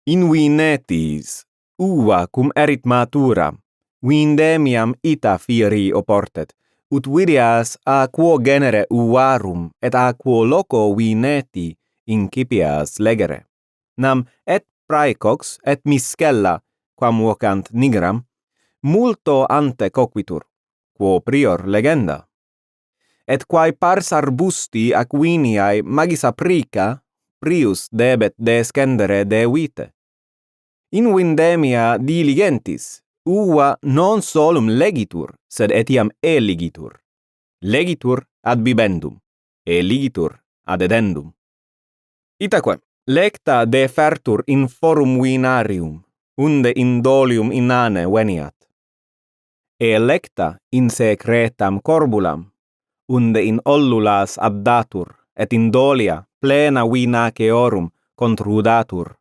Invinetis, uva cum erit matura, vindemiam ita firi oportet, ut videas a quo genere uvarum et a quo loco vineti incipias legere. Nam et praecox et miscella, quam vocant nigram, multo ante coquitur, quo prior legenda. Et quae pars arbusti ac viniae magis aprica, prius debet descendere de vite. In vindemia diligentis, uva non solum legitur, sed etiam eligitur. Legitur ad bibendum, eligitur ad edendum. Itaque, lecta defertur in forum vinarium, unde indolium inane veniat. Electa in secretam corbulam, unde in ollulas abdatur, et indolia plena vinaceorum contrudatur.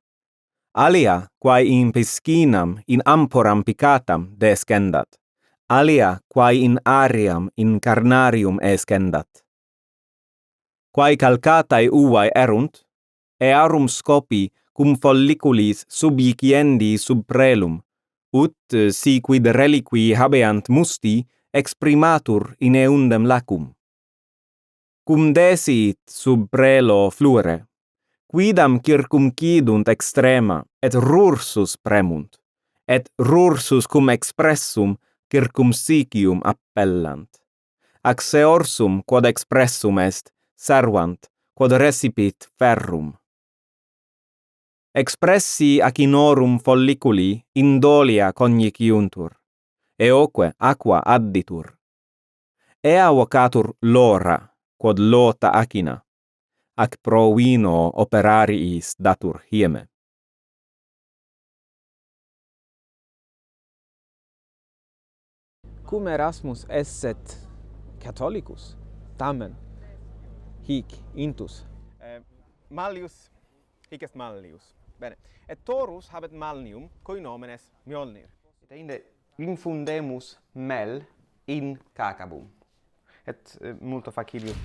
Alia, quae in piscinam in amporam picatam descendat, alia quae in ariam in carnarium escendat. Quae calcatae uvae erunt, earum scopi cum folliculis subjiciendi sub prelum, ut si quid reliqui habeant musti exprimatur in eundem lacum. Cum desiit sub prelo fluere, quidam circumcidunt extrema, et rursus premunt, et rursus cum expressum circumsicium appellant. Ac seorsum quod expressum est, servant, quod recipit ferrum. Expressi acinorum folliculi indolia cogniuntur, eoque aqua additur. Ea vocatur lora, quod lota acina, ac pro vino operariis datur hieme. Cum Erasmus esset Catholicus, tamen hic intus. Mallius hic est Mallius. Bene. Et Taurus habet Malnium, cui nomen est Mjolnir. Et inde infundemus mel in cacabum. Et multo facilius